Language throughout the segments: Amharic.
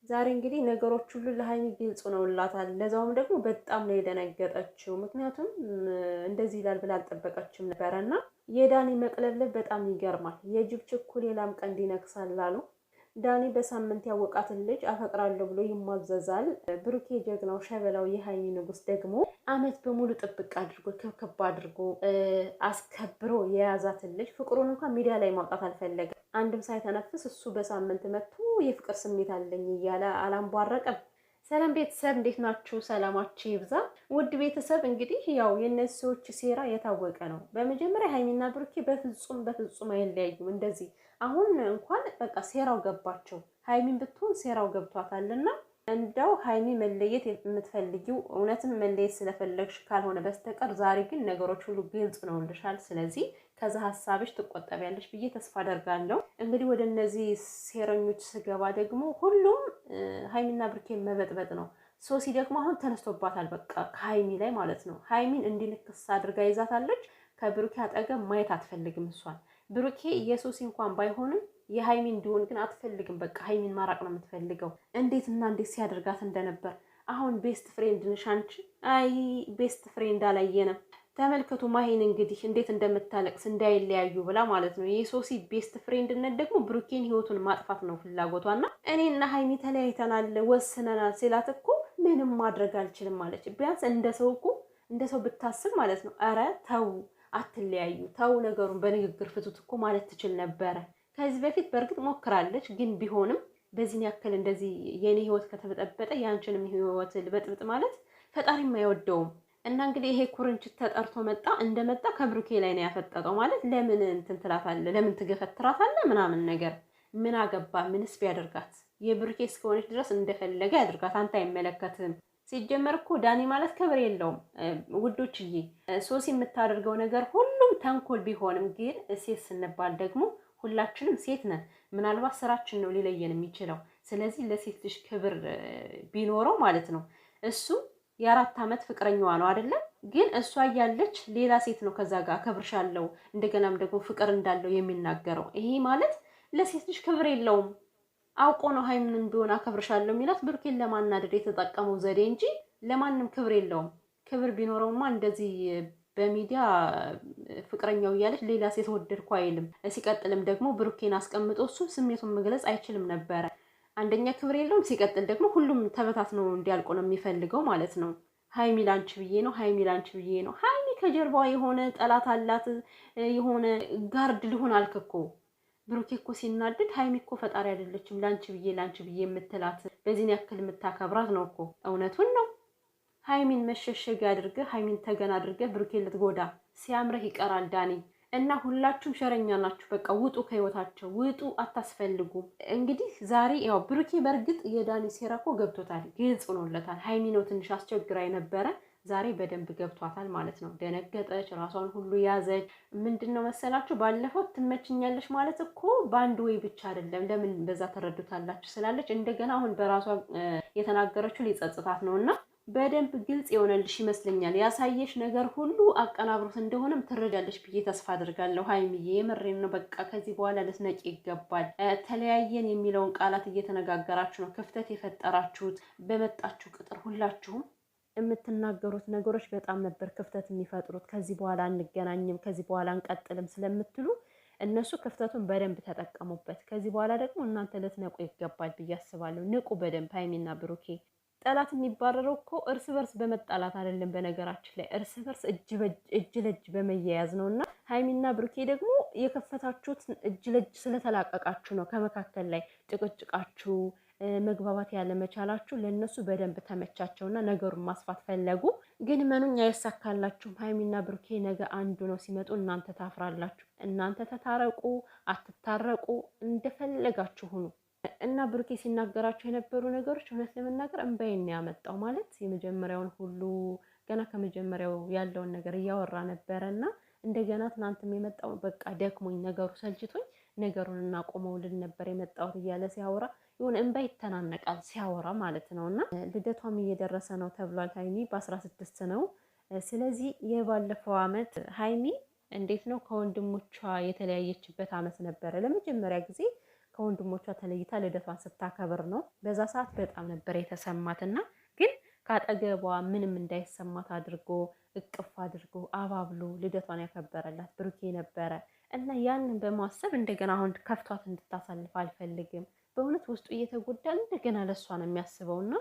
ዛሬ እንግዲህ ነገሮች ሁሉ ለሀይሚ ግልጽ ሆነውላታል። ለዛውም ደግሞ በጣም ነው የደነገጠችው። ምክንያቱም እንደዚህ ይላል ብላ አልጠበቀችም ነበረና የዳኒ መቅለብለብ በጣም ይገርማል። የጅብ ችኩል የላም ቀንድ ይነክሳል አሉ። ዳኒ በሳምንት ያወቃትን ልጅ አፈቅራለሁ ብሎ ይሟዘዛል። ብሩኬ ጀግናው ሸበላው የሀይሚ ንጉስ ደግሞ አመት በሙሉ ጥብቅ አድርጎ ክብክብ አድርጎ አስከብሮ የያዛትን ልጅ ፍቅሩን እንኳን ሚዲያ ላይ ማውጣት አልፈለገም። አንድም ሳይተነፍስ እሱ በሳምንት መጥቶ የፍቅር ስሜት አለኝ እያለ አላንቧረቀም። ሰላም ቤተሰብ እንዴት ናችሁ? ሰላማችሁ ይብዛ። ውድ ቤተሰብ እንግዲህ ያው የእነዚህ ሰዎች ሴራ የታወቀ ነው። በመጀመሪያ ሀይሚና ብሩኬ በፍጹም አይለያዩም። እንደዚህ አሁን እንኳን በቃ ሴራው ገባቸው። ሀይሚን ብትሆን ሴራው ገብቷታልና እንደው ሀይሚ መለየት የምትፈልጊው እውነትም መለየት ስለፈለግሽ ካልሆነ በስተቀር ዛሬ ግን ነገሮች ሁሉ ግልጽ ነውልሻል። ስለዚህ ከዛ ሀሳብሽ ትቆጠቢያለሽ ብዬ ተስፋ አደርጋለሁ። እንግዲህ ወደ እነዚህ ሴረኞች ስገባ ደግሞ ሁሉም ሀይሚና ብሩኬን መበጥበጥ ነው። ሶሲ ደግሞ አሁን ተነስቶባታል፣ በቃ ከሀይሚ ላይ ማለት ነው። ሀይሚን እንዲንክስ አድርጋ ይዛታለች። ከብሩኬ አጠገብ ማየት አትፈልግም እሷን። ብሩኬ የሶሲ እንኳን ባይሆንም የሀይሚ እንዲሆን ግን አትፈልግም። በቃ ሀይሚን ማራቅ ነው የምትፈልገው። እንዴት ሲያደርጋት እንደነበር አሁን ቤስት ፍሬንድ ነሽ አንቺ። አይ ቤስት ፍሬንድ አላየንም። ተመልከቱ ማሂን እንግዲህ እንዴት እንደምታለቅስ እንዳይለያዩ ብላ ማለት ነው። የሶሲ ቤስት ፍሬንድነት ደግሞ ብሩኬን ህይወቱን ማጥፋት ነው ፍላጎቷና እኔና ሀይሚ ተለያይተናል ወስነናል ሲላት እኮ ምንም ማድረግ አልችልም ማለች። ቢያንስ እንደ ሰው ብታስብ ማለት ነው። አረ ተው አትለያዩ፣ ተው ነገሩን በንግግር ፍቱት እኮ ማለት ትችል ነበረ። ከዚህ በፊት በእርግጥ ሞክራለች፣ ግን ቢሆንም በዚህን ያክል እንደዚህ የኔ ህይወት ከተበጠበጠ የአንቺንም ህይወት ልበጥብጥ ማለት ፈጣሪም አይወደውም። እና እንግዲህ ይሄ ኩርንችት ተጠርቶ እንደመጣ ከብሩኬ ላይ ነው ያፈጠጠው። ማለት ለምን እንትን ትላታለህ? ለምን ትገፈትራታለህ? ምናምን ነገር ምን አገባ? ምንስ ቢያደርጋት የብሩኬ እስከሆነች ድረስ እንደፈለገ ያድርጋት፣ አንተ አይመለከትም። ሲጀመር እኮ ዳኒ ማለት ክብር የለውም ውዶችዬ። ሶሲ የምታደርገው ነገር ሁሉም ተንኮል ቢሆንም ግን ሴት ስንባል ደግሞ ሁላችንም ሴት ነን። ምናልባት ስራችን ነው ሊለየን የሚችለው። ስለዚህ ለሴት ልጅ ክብር ቢኖረው ማለት ነው። እሱ የ4 ዓመት ፍቅረኛዋ ነው አይደለም? ግን እሷ እያለች ሌላ ሴት ነው ከዛ ጋር አከብርሻለሁ እንደገናም ደግሞ ፍቅር እንዳለው የሚናገረው። ይሄ ማለት ለሴት ልጅ ክብር የለውም። አውቆ ነው ሀይምን ቢሆን አከብርሻለሁ የሚላት ብሩኬን ለማናደድ የተጠቀመው ዘዴ እንጂ ለማንም ክብር የለውም። ክብር ቢኖረውማ እንደዚህ በሚዲያ ፍቅረኛው እያለች ሌላ ሴት ወደድኩ አይልም። ሲቀጥልም ደግሞ ብሩኬን አስቀምጦ እሱ ስሜቱን መግለጽ አይችልም ነበረ። አንደኛ ክብር የለውም፣ ሲቀጥል ደግሞ ሁሉም ተበታትነው እንዲያልቁ ነው የሚፈልገው ማለት ነው። ሀይሚ ላንቺ ብዬ ነው፣ ሀይሚ ላንቺ ብዬ ነው። ሀይሚ ከጀርባዋ የሆነ ጠላት አላት፣ የሆነ ጋርድ ሊሆን አልክ እኮ። ብሩኬ እኮ ሲናድድ ሀይሚ እኮ ፈጣሪ አይደለችም ላንቺ ብዬ የምትላት በዚህን ያክል የምታከብራት ነው እኮ። እውነቱን ነው። ሀይሚን መሸሸጊያ አድርገህ ሀይሚን ተገን አድርገህ ብሩኬን ልትጎዳ ሲያምረህ ይቀራል ዳኒ። እና ሁላችሁም ሸረኛ ናችሁ። በቃ ውጡ፣ ከህይወታቸው ውጡ፣ አታስፈልጉም። እንግዲህ ዛሬ ያው ብሩኬ በእርግጥ የዳኒ ሴራ እኮ ገብቶታል፣ ግልጽ ሆኖለታል። ሀይሚ ነው ትንሽ አስቸግራ የነበረ፣ ዛሬ በደንብ ገብቷታል ማለት ነው። ደነገጠች፣ ራሷን ሁሉ ያዘች። ምንድን ነው መሰላችሁ ባለፈው ትመችኛለሽ ማለት እኮ በአንድ ወይ ብቻ አይደለም፣ ለምን በዛ ተረዱታላችሁ ስላለች እንደገና አሁን በራሷ የተናገረችው ሊጸጽታት ነው። እና በደንብ ግልጽ የሆነልሽ ይመስለኛል። ያሳየሽ ነገር ሁሉ አቀናብሮት እንደሆነም ትረዳለሽ ብዬ ተስፋ አድርጋለሁ። ሀይሚዬ የምሬን ነው። በቃ ከዚህ በኋላ ልትነቂ ይገባል። ተለያየን የሚለውን ቃላት እየተነጋገራችሁ ነው ክፍተት የፈጠራችሁት። በመጣችሁ ቁጥር ሁላችሁም የምትናገሩት ነገሮች በጣም ነበር ክፍተት የሚፈጥሩት። ከዚህ በኋላ አንገናኝም፣ ከዚህ በኋላ አንቀጥልም ስለምትሉ እነሱ ክፍተቱን በደንብ ተጠቀሙበት። ከዚህ በኋላ ደግሞ እናንተ ልትነቁ ይገባል ብዬ አስባለሁ። ንቁ በደንብ ሀይሚና ብሩኬ። ጠላት የሚባረረው እኮ እርስ በርስ በመጣላት አይደለም። በነገራችን ላይ እርስ በርስ እጅ ለእጅ በመያያዝ ነው። እና ሀይሚና ብሩኬ ደግሞ የከፈታችሁት እጅ ለእጅ ስለተላቀቃችሁ ነው። ከመካከል ላይ ጭቅጭቃችሁ፣ መግባባት ያለመቻላችሁ ለእነሱ በደንብ ተመቻቸውና ነገሩን ማስፋት ፈለጉ። ግን መኑኝ አይሳካላችሁም። ሀይሚና ብሩኬ ነገ አንዱ ነው ሲመጡ እናንተ ታፍራላችሁ። እናንተ ተታረቁ አትታረቁ እንደፈለጋችሁ ሁኑ። እና ብሩኬ ሲናገራቸው የነበሩ ነገሮች እውነት ለመናገር እንባዬን ነው ያመጣው። ማለት የመጀመሪያውን ሁሉ ገና ከመጀመሪያው ያለውን ነገር እያወራ ነበረ እና እንደገና ትናንትም የመጣው በቃ ደክሞኝ ነገሩ ሰልችቶኝ ነገሩን እናቆመው ልል ነበር የመጣሁት እያለ ሲያወራ የሆነ እንባ ይተናነቃል ሲያወራ ማለት ነው። እና ልደቷም እየደረሰ ነው ተብሏል። ሀይሚ በ16 ነው። ስለዚህ የባለፈው አመት ሀይሚ እንዴት ነው ከወንድሞቿ የተለያየችበት አመት ነበረ ለመጀመሪያ ጊዜ ከወንድሞቿ ተለይታ ልደቷን ስታከብር ነው። በዛ ሰዓት በጣም ነበር የተሰማትና ግን ከአጠገቧ ምንም እንዳይሰማት አድርጎ እቅፍ አድርጎ አባብሎ ልደቷን ያከበረላት ብሩኬ ነበረ እና ያንን በማሰብ እንደገና አሁን ከፍቷት እንድታሳልፍ አልፈልግም። በእውነት ውስጡ እየተጎዳ እንደገና ለእሷ ነው የሚያስበውና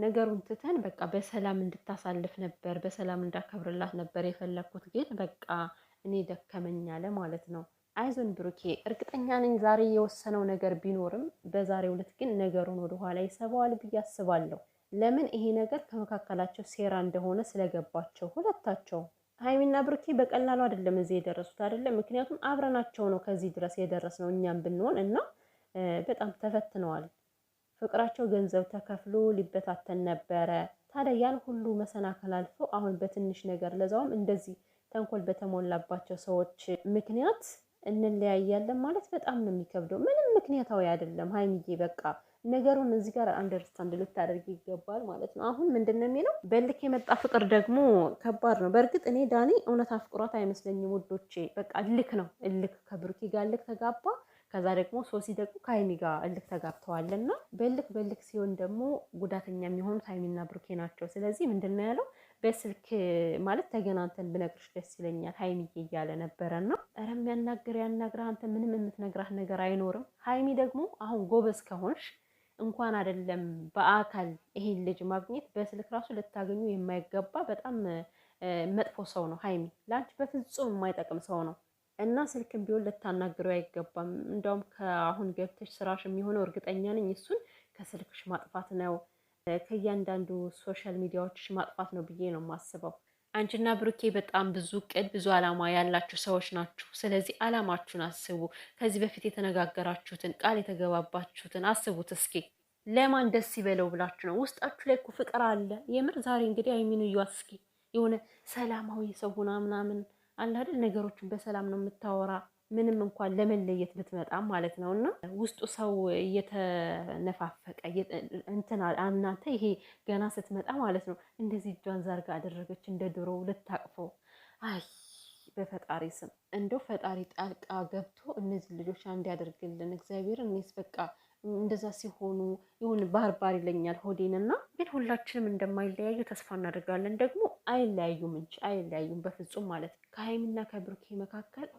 ነገሩን ትተን በቃ በሰላም እንድታሳልፍ ነበር፣ በሰላም እንዳከብርላት ነበር የፈለግኩት። ግን በቃ እኔ ደከመኝ አለ ማለት ነው። አይዞን ብሩኬ፣ እርግጠኛ ነኝ ዛሬ የወሰነው ነገር ቢኖርም በዛሬው ዕለት ግን ነገሩን ወደኋላ ይሰባዋል ብዬ አስባለሁ። ለምን ይሄ ነገር ከመካከላቸው ሴራ እንደሆነ ስለገባቸው ሁለታቸው ሀይሚና ብሩኬ በቀላሉ አይደለም እዚህ የደረሱት አይደለም። ምክንያቱም አብረናቸው ነው ከዚህ ድረስ የደረስነው እኛም ብንሆን እና በጣም ተፈትነዋል። ፍቅራቸው ገንዘብ ተከፍሎ ሊበታተን ነበረ። ታዲያ ያን ሁሉ መሰናከል አልፎ አሁን በትንሽ ነገር ለዛውም እንደዚህ ተንኮል በተሞላባቸው ሰዎች ምክንያት እንለያያለን ማለት በጣም ነው የሚከብደው። ምንም ምክንያታዊ አይደለም ሀይሚዬ። በቃ ነገሩን እዚህ ጋር አንደርስታንድ ልታደርግ ይገባል ማለት ነው። አሁን ምንድን ነው የሚለው በልክ የመጣ ፍቅር ደግሞ ከባድ ነው። በእርግጥ እኔ ዳኒ እውነት አፍቅሯት አይመስለኝም ውዶቼ። በቃ እልክ ነው እልክ። ከብሩኬ ጋር እልክ ተጋባ። ከዛ ደግሞ ሶሲ ደግሞ ከሀይሚ ጋር እልክ ተጋብተዋልና በልክ ሲሆን ደግሞ ጉዳተኛ የሚሆኑት ሀይሚና ብሩኬ ናቸው። ስለዚህ ምንድን ነው ያለው በስልክ ማለት ተገናንተን ብነግርሽ ደስ ይለኛል ሀይሚዬ እያለ ነበረና ኧረ የሚያናግር ያናግር። አንተ ምንም የምትነግራት ነገር አይኖርም። ሀይሚ ደግሞ አሁን ጎበዝ ከሆንሽ እንኳን አይደለም በአካል ይሄን ልጅ ማግኘት በስልክ ራሱ ልታገኙ የማይገባ በጣም መጥፎ ሰው ነው ሀይሚ። ለአንቺ በፍጹም የማይጠቅም ሰው ነው እና ስልክም ቢሆን ልታናግረው አይገባም። እንደውም ከአሁን ገብተሽ ስራሽ የሚሆነው እርግጠኛ ነኝ እሱን ከስልክሽ ማጥፋት ነው፣ ከእያንዳንዱ ሶሻል ሚዲያዎችሽ ማጥፋት ነው ብዬ ነው የማስበው። አንቺና ብሩኬ በጣም ብዙ እቅድ ብዙ አላማ ያላችሁ ሰዎች ናችሁ። ስለዚህ አላማችሁን አስቡ። ከዚህ በፊት የተነጋገራችሁትን ቃል የተገባባችሁትን አስቡት እስኪ። ለማን ደስ ይበለው ብላችሁ ነው? ውስጣችሁ ላይ እኮ ፍቅር አለ የምር። ዛሬ እንግዲህ አይሚኑ እዩዋት እስኪ የሆነ ሰላማዊ ሰው ሆና ምናምን አለ አይደል? ነገሮችን በሰላም ነው የምታወራ ምንም እንኳን ለመለየት ብትመጣም ማለት ነው። እና ውስጡ ሰው እየተነፋፈቀ እንትና እናንተ ይሄ ገና ስትመጣ ማለት ነው እንደዚህ እጇን ዛርጋ አደረገች እንደ ድሮ ልታቅፈው። አይ በፈጣሪ ስም እንደው ፈጣሪ ጣልቃ ገብቶ እነዚህ ልጆች አንድ ያደርግልን እግዚአብሔር። እኔስ በቃ እንደዛ ሲሆኑ ይሁን ባርባር ይለኛል ሆዴንና፣ ግን ሁላችንም እንደማይለያዩ ተስፋ እናደርጋለን። ደግሞ አይለያዩም እንጂ አይለያዩም በፍጹም ማለት ነው። ከሀይሚና ከብሩኬ መካከል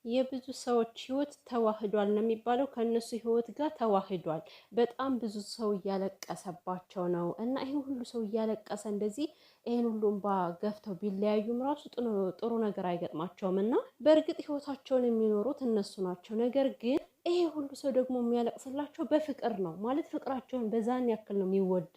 የብዙ ሰዎች ህይወት ተዋህዷል ነው የሚባለው። ከእነሱ ህይወት ጋር ተዋህዷል። በጣም ብዙ ሰው እያለቀሰባቸው ነው እና ይሄ ሁሉ ሰው እያለቀሰ እንደዚህ ይሄን ሁሉ እንባ ገፍተው ቢለያዩም ራሱ ጥሩ ነገር አይገጥማቸውም እና በእርግጥ ህይወታቸውን የሚኖሩት እነሱ ናቸው። ነገር ግን ይሄ ሁሉ ሰው ደግሞ የሚያለቅስላቸው በፍቅር ነው ማለት ፍቅራቸውን በዛን ያክል ነው የሚወድ